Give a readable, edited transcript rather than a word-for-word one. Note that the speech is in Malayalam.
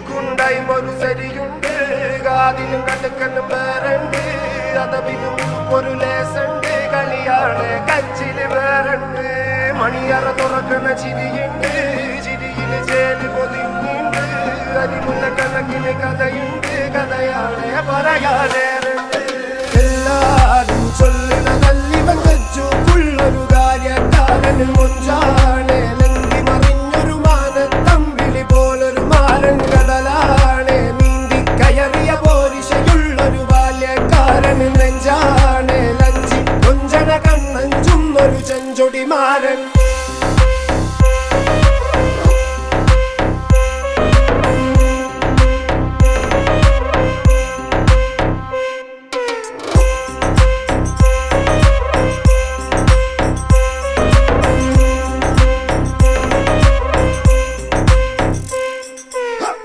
കുണ്ടായ്മൊരു സരിയുണ്ട്, കാതിലും കടുക്കനും വേറുണ്ട്, അതവിനും ഒരു ലേസുണ്ട്, കളിയാണ് കച്ചില് വേറുണ്ട്. മണിയറ തുറക്കണ ചിരിയുണ്ട്, ചിരിയില് ചേല് പൊതിഞ്ഞുണ്ട്, അരിമുല്ല കണക്കിന് കഥയുണ്ട്, കഥയാണ് പറയാനേറുണ്ട്. എല്ലാരും ചൊല്ലണ നല്ലിവൻ വെച്ചു ഉള്ളൊരു കാര്യക്കാരന് മുഞ്ചാണ്.